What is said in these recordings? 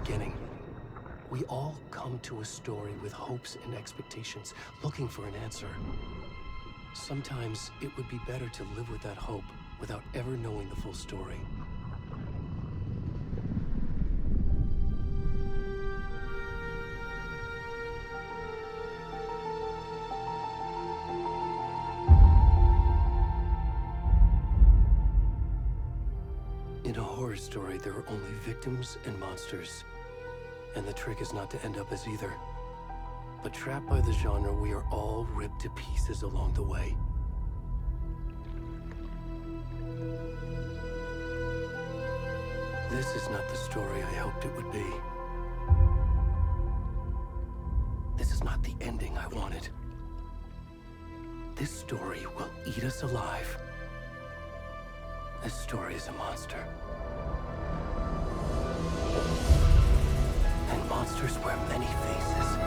beginning. We all come to a story with hopes and expectations, looking for an answer. Sometimes it would be better to live with that hope without ever knowing the full story. In a horror story, there are only victims and monsters. And the trick is not to end up as either. But trapped by the genre, we are all ripped to pieces along the way. This is not the story I hoped it would be. This is not the ending I wanted. This story will eat us alive. This story is a monster. And monsters wear many faces.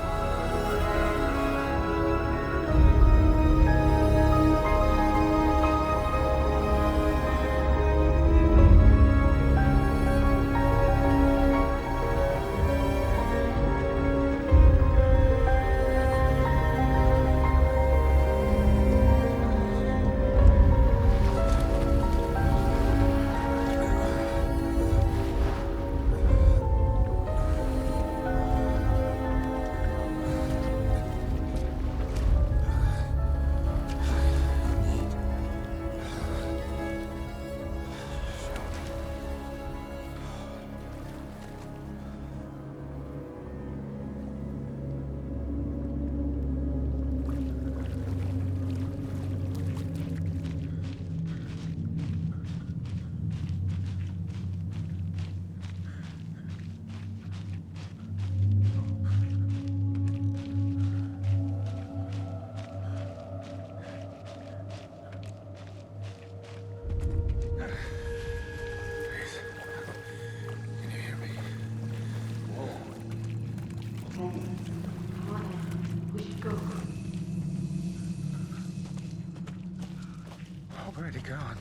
Already gone.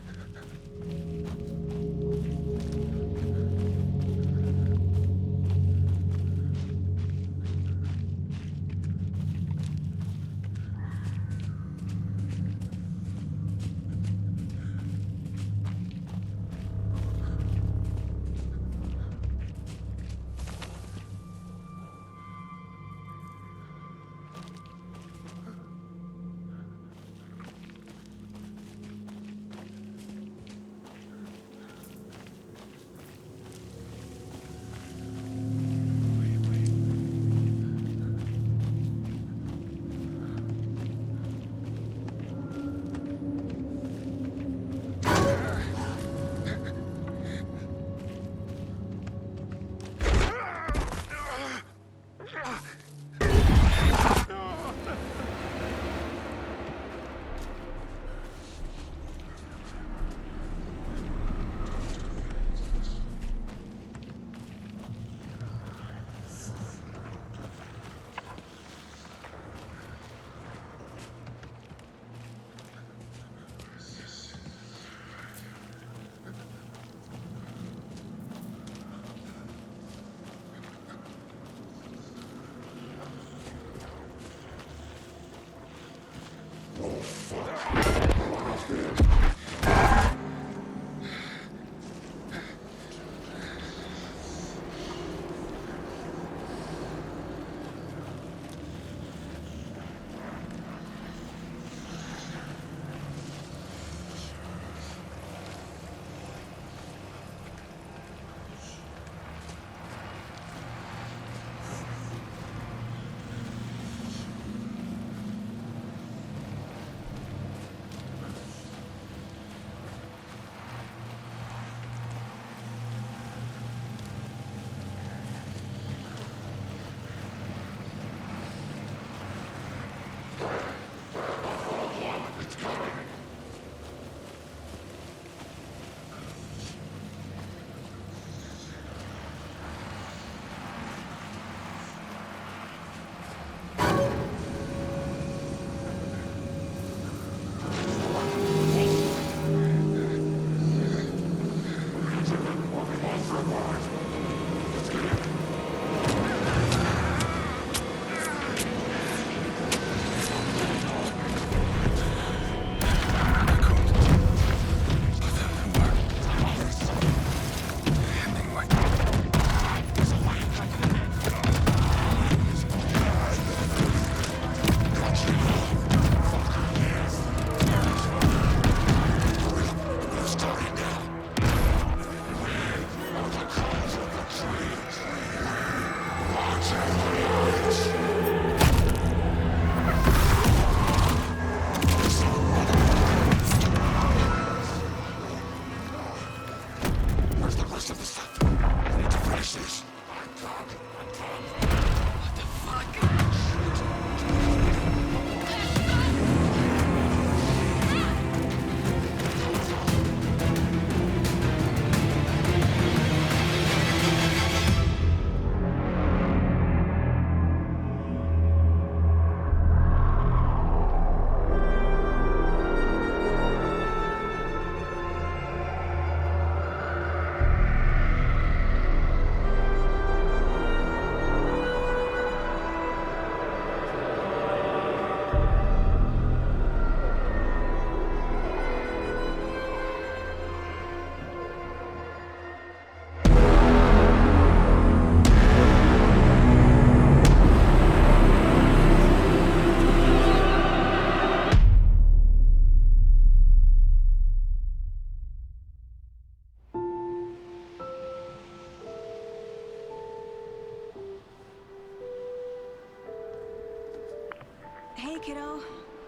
kiddo.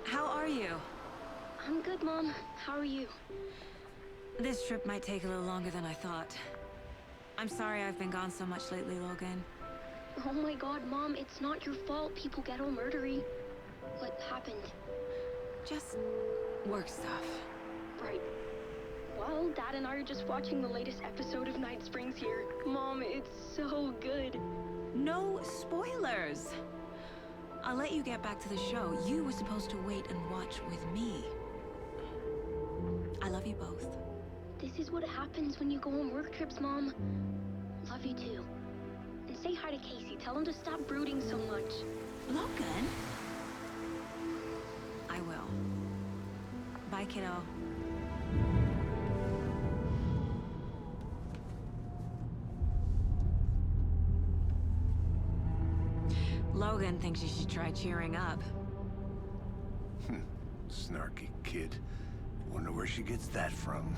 How are you? I'm good, Mom. How are you? This trip might take a little longer than I thought. I'm sorry I've been gone so much lately, Logan. Oh my god, Mom, it's not your fault people get all murdery. What happened? Just work stuff. Right. Well, Dad and I are just watching the latest episode of Night Springs here. Mom, it's so good. No spoilers! I'll let you get back to the show. You were supposed to wait and watch with me. I love you both. This is what happens when you go on work trips, Mom. Love you too. And say hi to Casey. Tell him to stop brooding so much. Logan? I will. Bye, kiddo. Logan thinks you should try cheering up. Snarky kid. Wonder where she gets that from.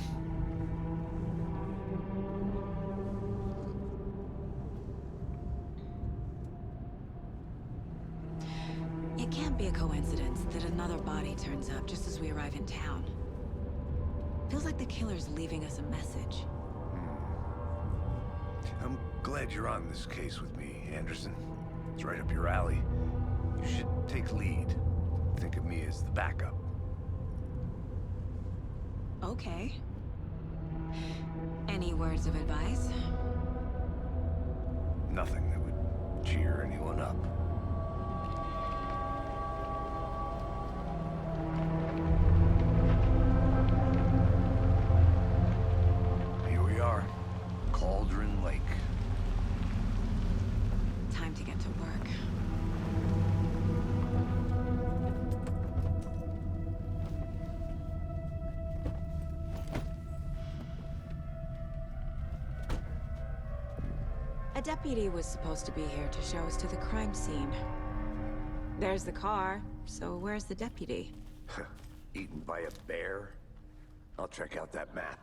It can't be a coincidence that another body turns up just as we arrive in town. Feels like the killer's leaving us a message. I'm glad you're on this case with me, Anderson. It's right up your alley. You should take lead. Think of me as the backup. Okay. Any words of advice? Nothing that would cheer anyone up. Here we are. Cauldron Lake. Time to get to work. A deputy was supposed to be here to show us to the crime scene. There's the car, so where's the deputy? Eaten by a bear? I'll check out that map.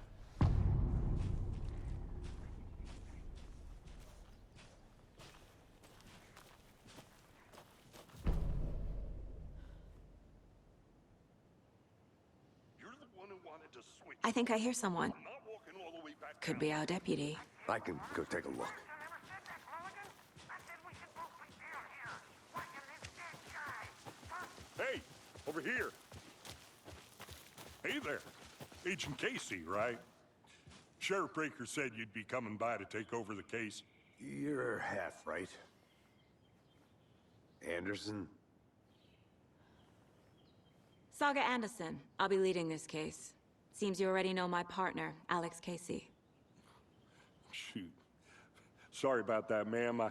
You're the one who wanted to switch. I think I hear someone. I'm not walking all the way back Could down. be our deputy. I can go take a look. Hey, over here. Hey there. Agent Casey, right? Sheriff Breaker said you'd be coming by to take over the case. You're half right. Anderson? Saga Anderson. I'll be leading this case. Seems you already know my partner, Alex Casey. Shoot. Sorry about that, ma'am.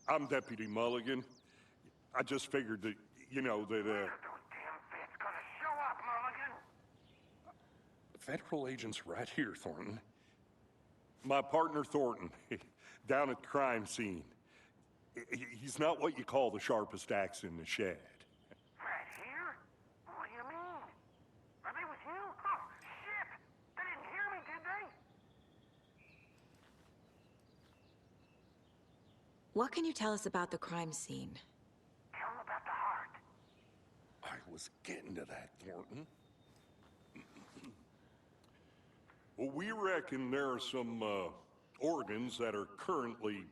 I'm Deputy Mulligan. I just figured that, you know, that, Federal agent's right here, Thornton. My partner, Thornton, down at the crime scene. He's not what you call the sharpest axe in the shed. Right here? What do you mean? Are they with you? Oh, shit! They didn't hear me, did they? What can you tell us about the crime scene? Tell them about the heart. I was getting to that, Thornton. Well, we reckon there are some organs that are currently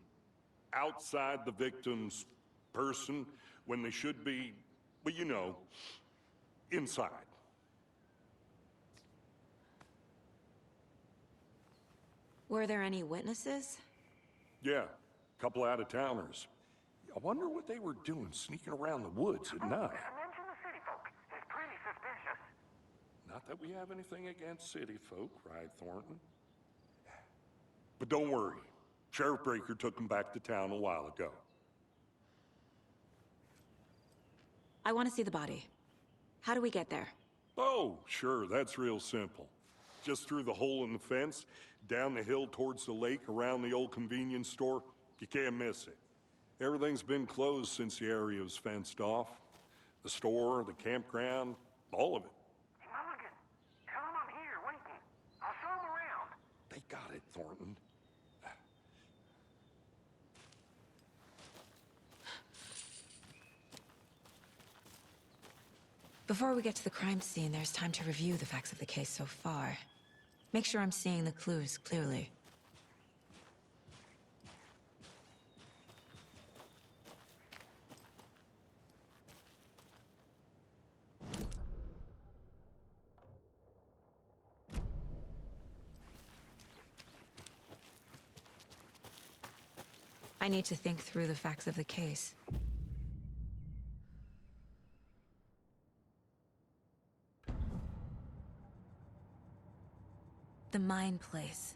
outside the victim's person when they should be, well, you know, inside. Were there any witnesses? Yeah, a couple out-of-towners. I wonder what they were doing sneaking around the woods at night. Mention the city folk. It's pretty suspicious. Not that we have anything against city folk, right, Thornton? But don't worry. Sheriff Breaker took them back to town a while ago. I want to see the body. How do we get there? Oh, sure, that's real simple. Just through the hole in the fence, down the hill towards the lake, around the old convenience store. You can't miss it. Everything's been closed since the area was fenced off. The store, the campground, all of it. Hey, Mulligan, tell them I'm here waiting. I'll show them around. They got it, Thornton. Before we get to the crime scene, there's time to review the facts of the case so far. Make sure I'm seeing the clues clearly. I need to think through the facts of the case. The Mind Place.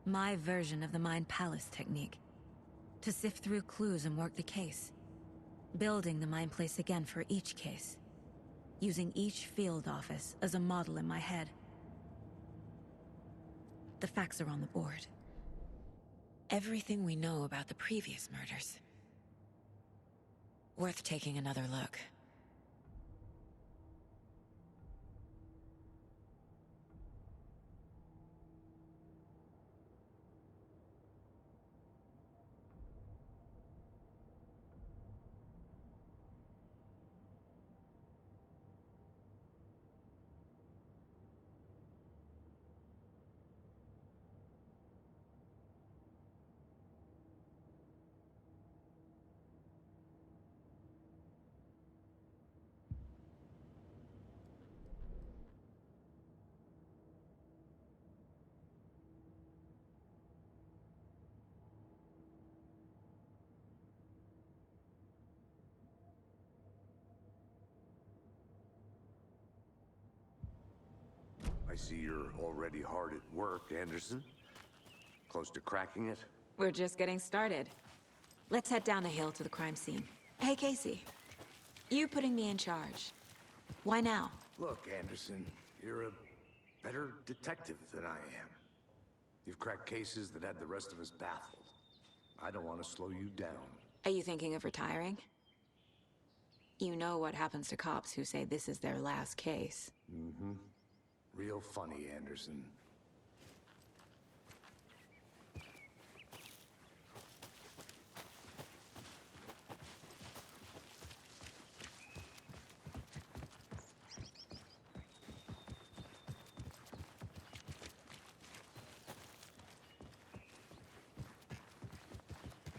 My version of the Mind Palace technique. To sift through clues and work the case. Building the Mind Place again for each case. Using each field office as a model in my head. The facts are on the board. Everything we know about the previous murders. Worth taking another look. I see you're already hard at work, Anderson. Close to cracking it? We're just getting started. Let's head down the hill to the crime scene. Hey, Casey. You putting me in charge. Why now? Look, Anderson, you're a better detective than I am. You've cracked cases that had the rest of us baffled. I don't want to slow you down. Are you thinking of retiring? You know what happens to cops who say this is their last case. Mm-hmm. Real funny, Anderson.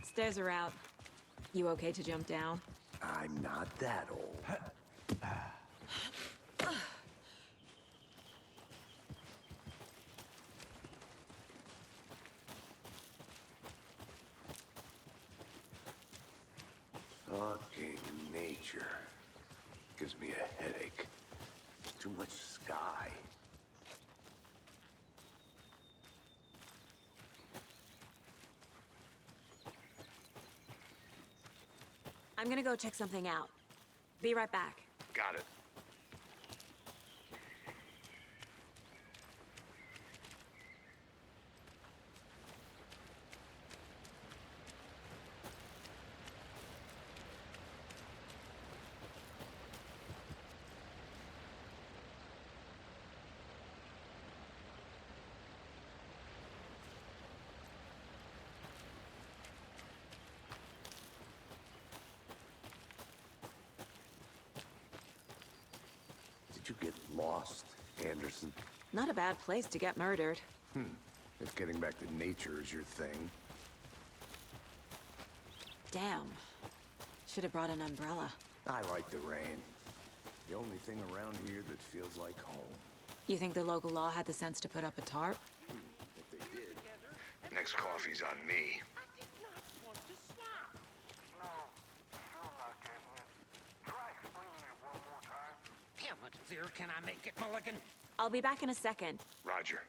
Stairs are out. You okay to jump down? I'm not that old. Fucking nature. Gives me a headache. Too much sky. I'm gonna go check something out. Be right back. Got it. Did you get lost, Anderson? Not a bad place to get murdered. If getting back to nature is your thing. Damn. Should have brought an umbrella. I like the rain. The only thing around here that feels like home. You think the local law had the sense to put up a tarp? If they did. Next coffee's on me. No, still not getting it. Try explaining it one more time. How much clearer can I make it, Mulligan? I'll be back in a second. Roger.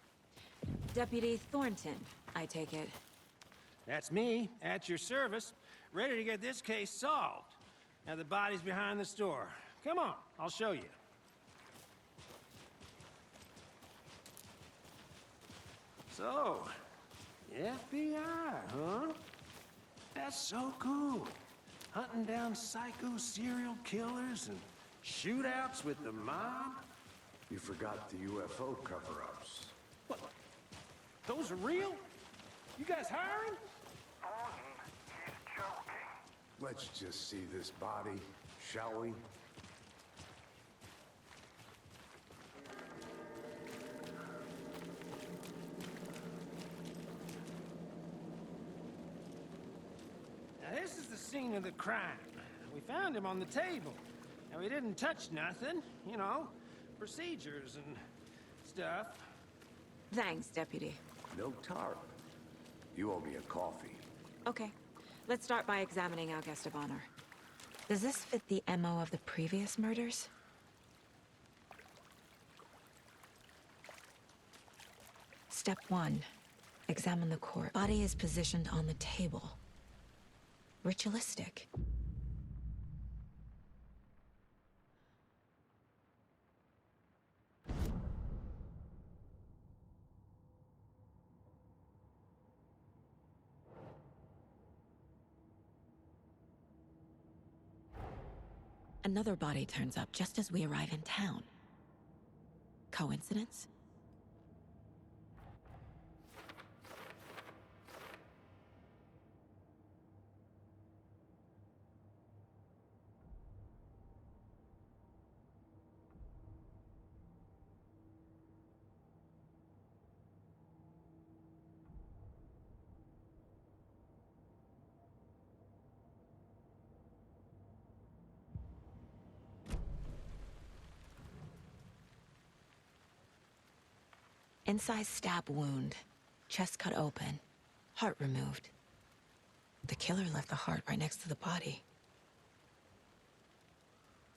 Deputy Thornton, I take it. That's me, at your service, ready to get this case solved. Now the body's behind the store. Come on, I'll show you. So, FBI, huh? That's so cool. Hunting down psycho serial killers and shootouts with the mob. You forgot the UFO cover-ups. What? Those are real? You guys hiring? Thornton, he's joking. Let's just see this body, shall we? Now, this is the scene of the crime. We found him on the table. And we didn't touch nothing, you know, procedures and stuff. Thanks, Deputy. No tarp. You owe me a coffee. Okay. Let's start by examining our guest of honor. Does this fit the MO of the previous murders? Step 1. Examine the corpse. Body is positioned on the table. Ritualistic. Another body turns up just as we arrive in town. Coincidence? Incised stab wound. Chest cut open. Heart removed. The killer left the heart right next to the body.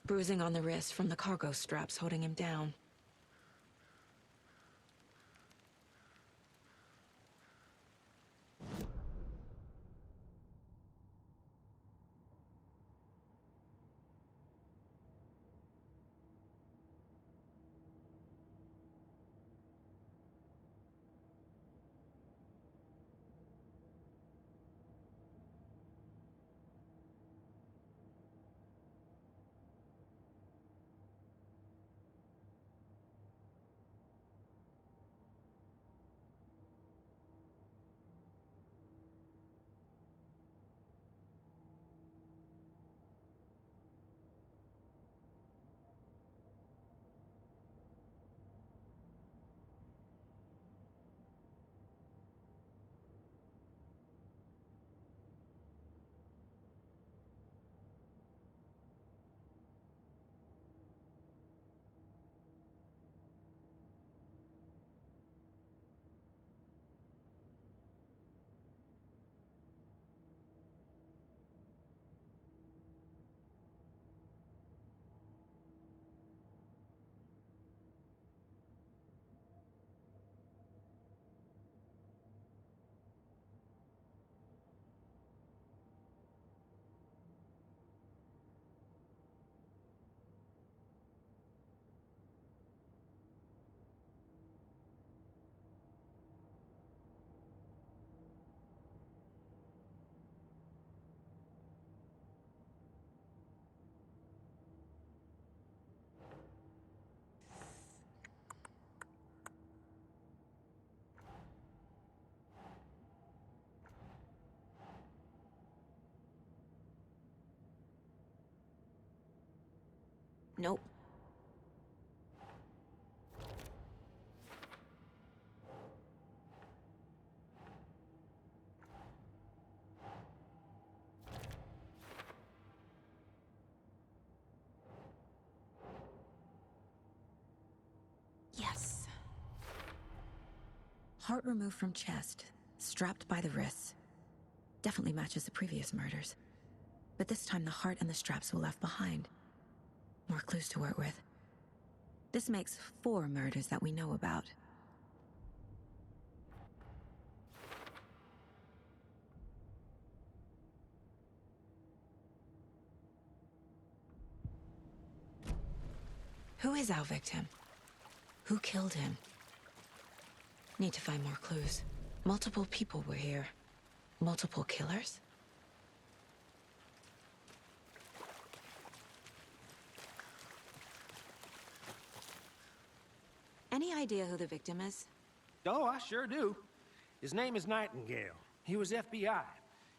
Bruising on the wrist from the cargo straps holding him down. Nope. Yes. Heart removed from chest, strapped by the wrists. Definitely matches the previous murders. But this time the heart and the straps were left behind. More clues to work with. This makes 4 murders that we know about. Who is our victim? Who killed him? Need to find more clues. Multiple people were here. Multiple killers? Any idea who the victim is? Oh, I sure do. His name is Nightingale. He was FBI.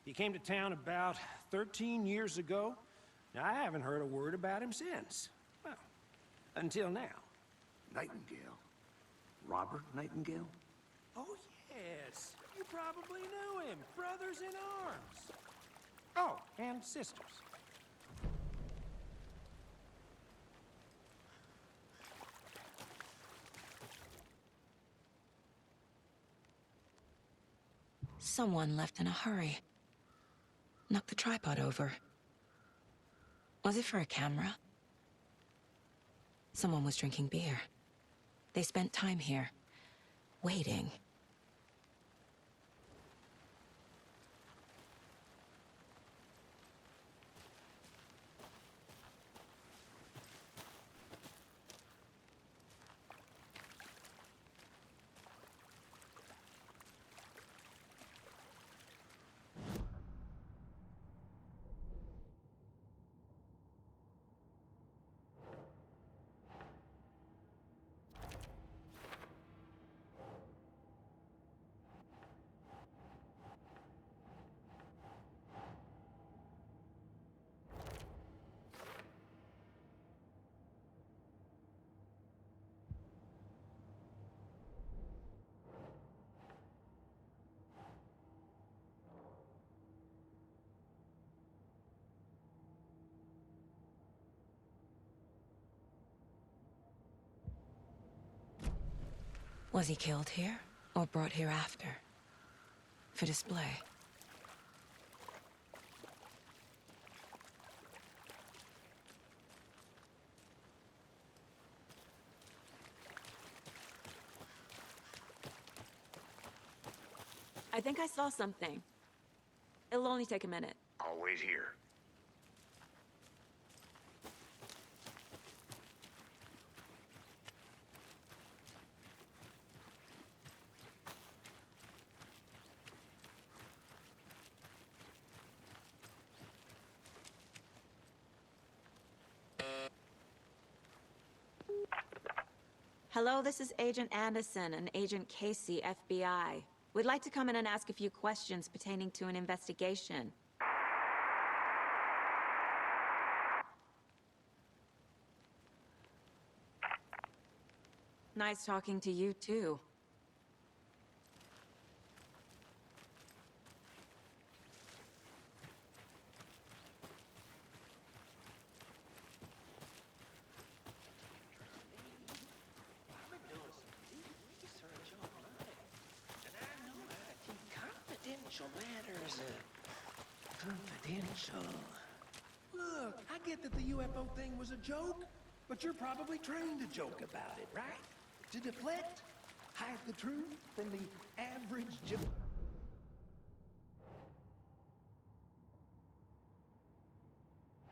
He came to town about 13 years ago. Now, I haven't heard a word about him since. Well, until now. Nightingale? Robert Nightingale? Oh, yes. You probably knew him. Brothers in arms. Oh, and sisters. Someone left in a hurry. Knocked the tripod over. Was it for a camera? Someone was drinking beer. They spent time here, waiting. Was he killed here, or brought here after? For display? I think I saw something. It'll only take a minute. I'll wait here. Hello, this is Agent Anderson and Agent Casey, FBI. We'd like to come in and ask a few questions pertaining to an investigation. Nice talking to you, too. Confidential matters, confidential. Look, I get that the UFO thing was a joke, but you're probably trained to joke about it, right? To deflect, hide the truth from the average Joe.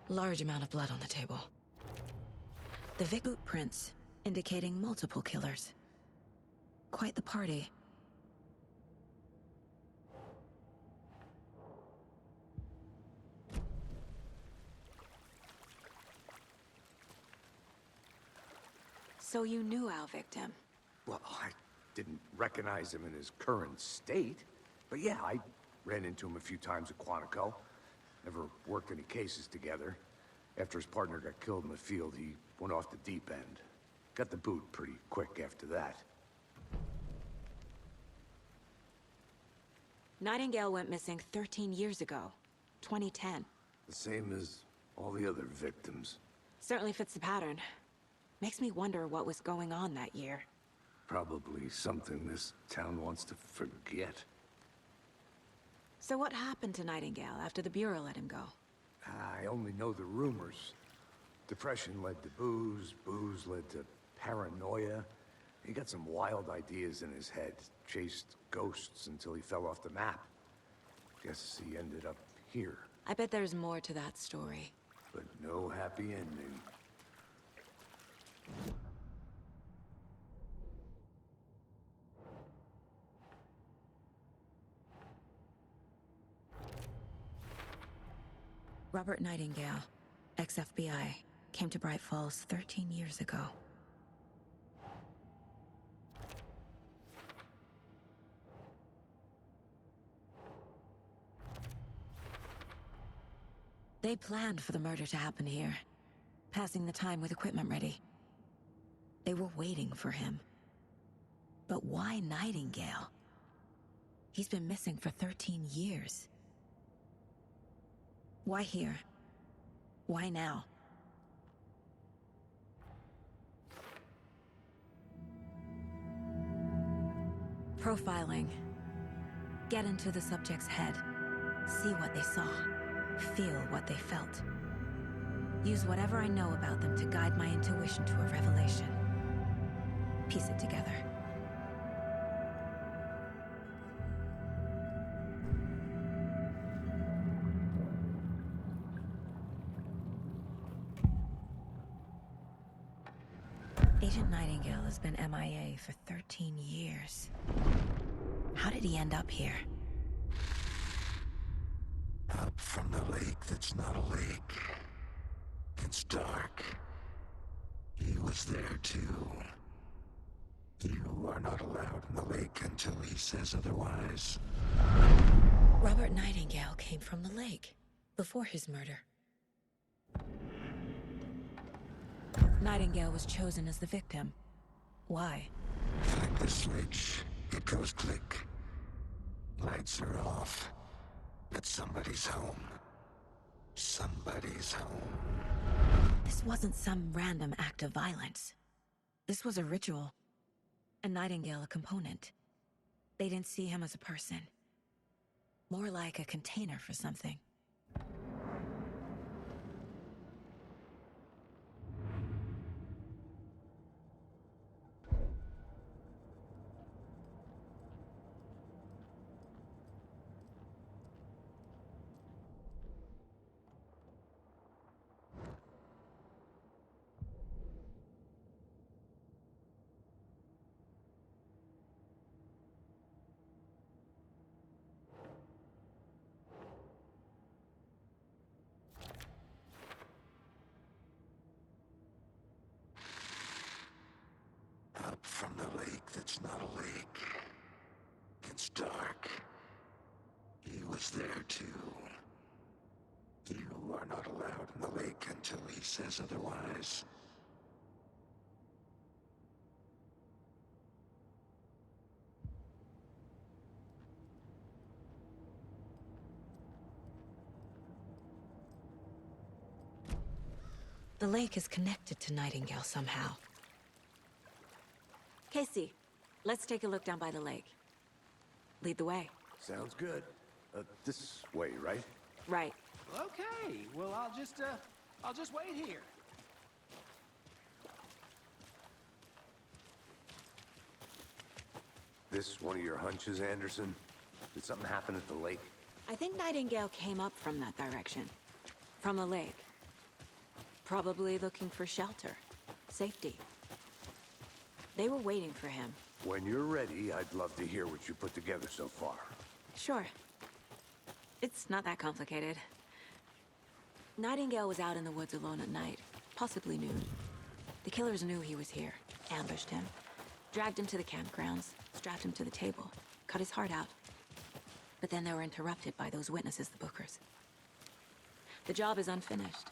Large amount of blood on the table. The Vic boot prints, indicating multiple killers. Quite the party. So you knew our victim? Well, I didn't recognize him in his current state. But yeah, I ran into him a few times at Quantico. Never worked any cases together. After his partner got killed in the field, he went off the deep end. Got the boot pretty quick after that. Nightingale went missing 13 years ago. 2010. The same as all the other victims. Certainly fits the pattern. Makes me wonder what was going on that year. Probably something this town wants to forget. So what happened to Nightingale after the Bureau let him go? I only know the rumors. Depression led to booze, booze led to paranoia. He got some wild ideas in his head, chased ghosts until he fell off the map. Guess he ended up here, I bet there's more to that story. but no happy ending. Robert Nightingale, ex-FBI, came to Bright Falls 13 years ago. They planned for the murder to happen here, passing the time with equipment ready. They were waiting for him. But why Nightingale? He's been missing for 13 years. Why here? Why now? Profiling. Get into the subject's head. See what they saw. Feel what they felt. Use whatever I know about them to guide my intuition to a revelation. Piece it together. Agent Nightingale has been MIA for 13 years. How did he end up here? Up from the lake that's not a lake. It's dark. He was there too. You are not allowed in the lake until he says otherwise. Robert Nightingale came from the lake, before his murder. Nightingale was chosen as the victim. Why? Flick the switch. It goes click. Lights are off. But somebody's home. Somebody's home. This wasn't some random act of violence. This was a ritual. And Nightingale a component. They didn't see him as a person. More like a container for something. Up from the lake that's not a lake. It's dark. He was there too. You are not allowed in the lake until he says otherwise. The lake is connected to Nightingale somehow. Casey, let's take a look down by the lake. Lead the way. Sounds good. This way, right? Right. Okay, well, I'll just wait here. This one of your hunches, Anderson? Did something happen at the lake? I think Nightingale came up from that direction. From the lake. Probably looking for shelter. Safety. They were waiting for him. When you're ready, I'd love to hear what you put together so far. Sure. It's not that complicated. Nightingale was out in the woods alone at night, possibly nude. The killers knew he was here, ambushed him, dragged him to the campgrounds, strapped him to the table, cut his heart out. But then they were interrupted by those witnesses, the Bookers. The job is unfinished.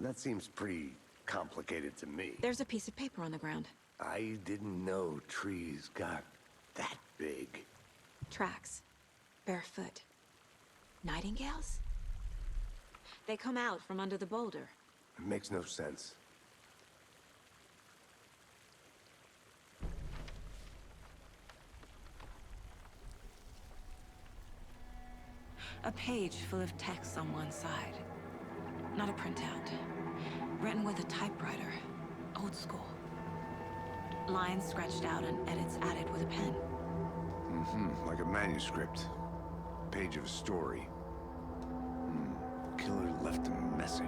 That seems pretty complicated to me. There's a piece of paper on the ground. I didn't know trees got that big. Tracks. Barefoot. Nightingales? They come out from under the boulder. It makes no sense. A page full of text on one side. Not a printout. Written with a typewriter. Old school. Lines scratched out and edits added with a pen. Like a manuscript. Page of a story. Killer left a message.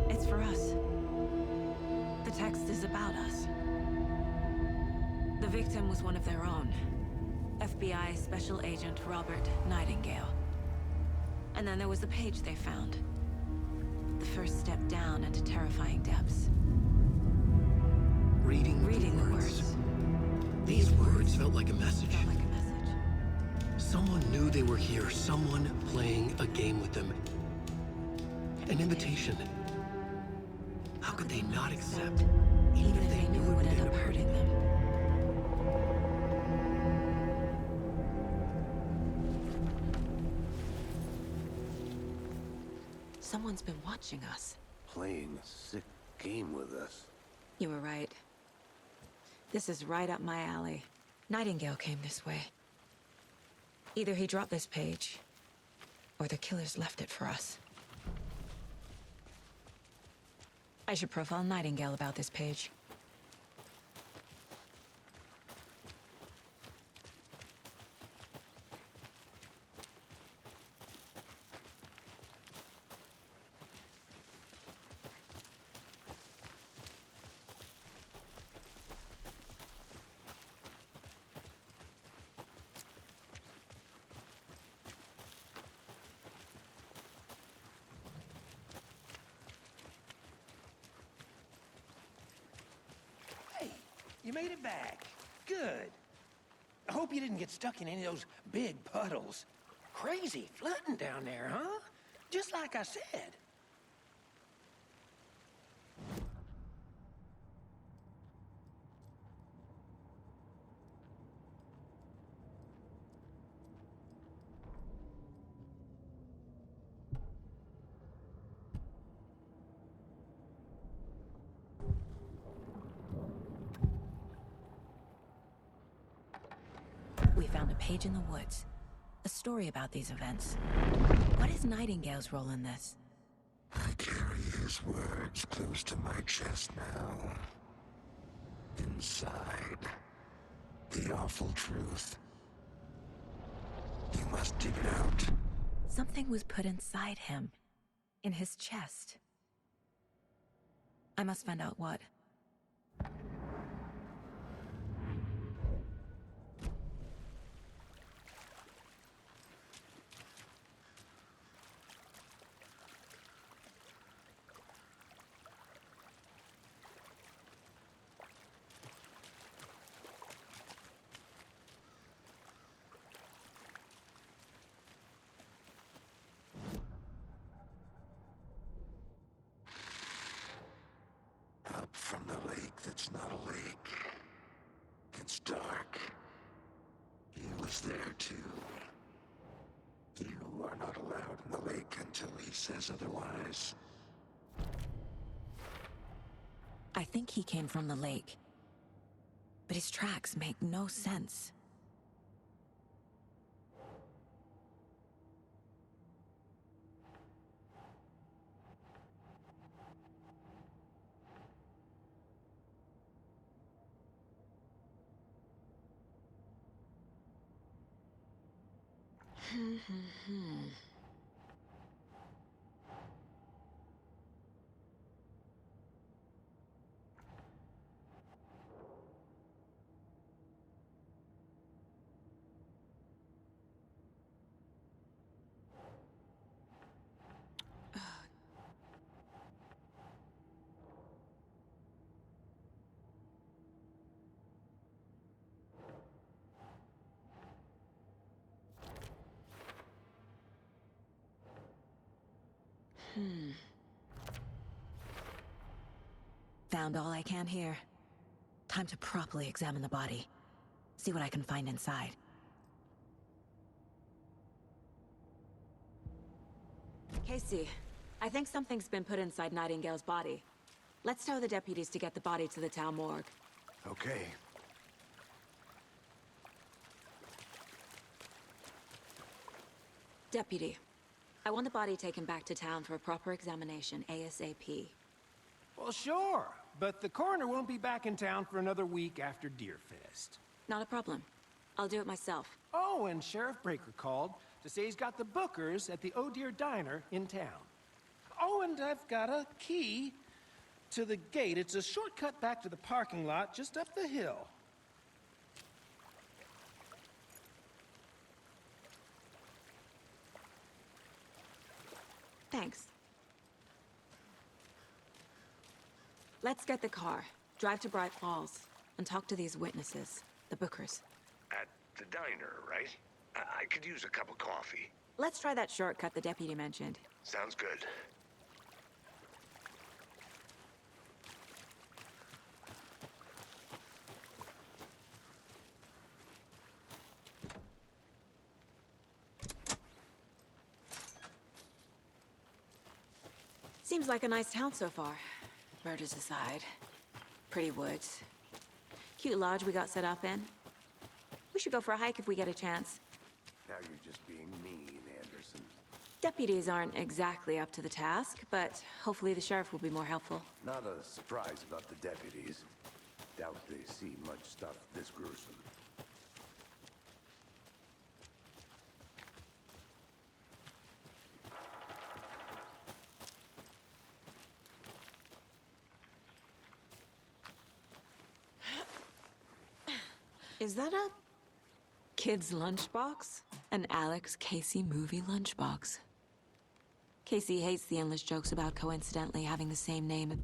It's for us. The text is about us. The victim was one of their own. FBI Special Agent Robert Nightingale. And then there was the page they found. The first step down into terrifying depths. Reading the words. These words felt like a message. Felt like a message. Someone knew they were here. Someone playing a game with them. An invitation. How could they not accept? Even if they knew it would end up hurting them. Someone's been watching us. Playing a sick game with us. You were right. This is right up my alley. Nightingale came this way. Either he dropped this page, or the killers left it for us. I should profile Nightingale about this page. Hey, you made it back. Good. I hope you didn't get stuck in any of those big puddles. Crazy flooding down there, huh? Just like I said. We found a page in the woods. A story about these events. What is Nightingale's role in this? I carry his words close to my chest now. Inside, the awful truth. You must dig it out. Something was put inside him. In his chest. I must find out what. Up from the lake that's not a lake. It's dark. He was there too. You are not allowed in the lake until he says otherwise. I think he came from the lake. But his tracks make no sense. Found all I can here. Time to properly examine the body. See what I can find inside. Casey, I think something's been put inside Nightingale's body. Let's tell the deputies to get the body to the town morgue. Okay. Deputy, I want the body taken back to town for a proper examination ASAP. Well, sure, but the coroner won't be back in town for another week after Deerfest. Not a problem. I'll do it myself. Oh, and Sheriff Breaker called to say he's got the Bookers at the Oh Deer Diner in town. Oh, and I've got a key to the gate. It's a shortcut back to the parking lot just up the hill. Thanks. Let's get the car, drive to Bright Falls, and talk to these witnesses, the Bookers. At the diner, right? I could use a cup of coffee. Let's try that shortcut the deputy mentioned. Sounds good. like a nice town so far. Murders aside. Pretty woods. Cute lodge we got set up in. We should go for a hike if we get a chance. Now you're just being mean, Anderson. Deputies aren't exactly up to the task, but hopefully the sheriff will be more helpful. Not a surprise about the deputies. Doubt they see much stuff this gruesome. Is that a kid's lunchbox? An Alex Casey movie lunchbox. Casey hates the endless jokes about coincidentally having the same name.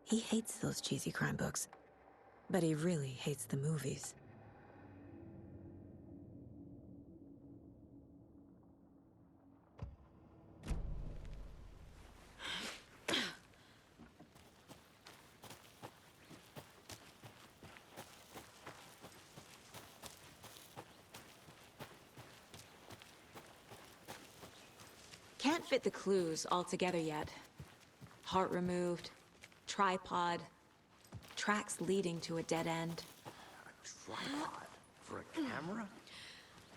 He hates those cheesy crime books, but he really hates the movies. Can't fit the clues all together yet. Heart removed, tripod, tracks leading to a dead end. A tripod? For a camera?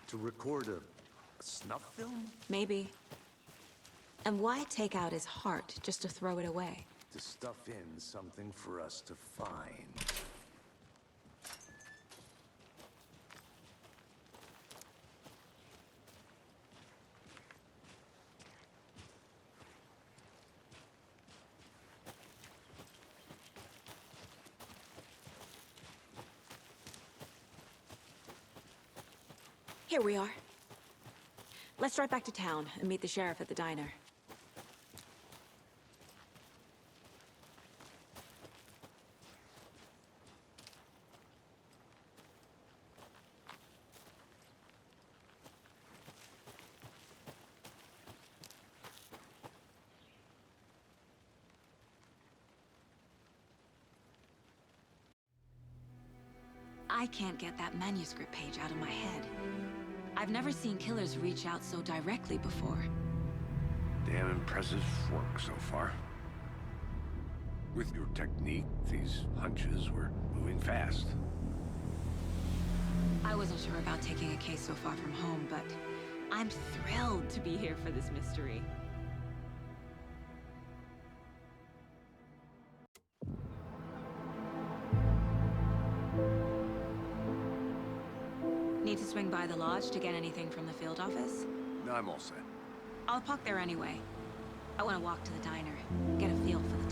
To record a snuff film? Maybe. And why take out his heart just to throw it away? To stuff in something for us to find. Here we are. Let's drive back to town and meet the sheriff at the diner. I can't get that manuscript page out of my head. I've never seen killers reach out so directly before. Damn impressive work so far. With your technique, these hunches were moving fast. I wasn't sure about taking a case so far from home, but I'm thrilled to be here for this mystery. Need to swing by the lodge to get anything from the field office? No, I'm all set. I'll park there anyway. I want to walk to the diner, get a feel for the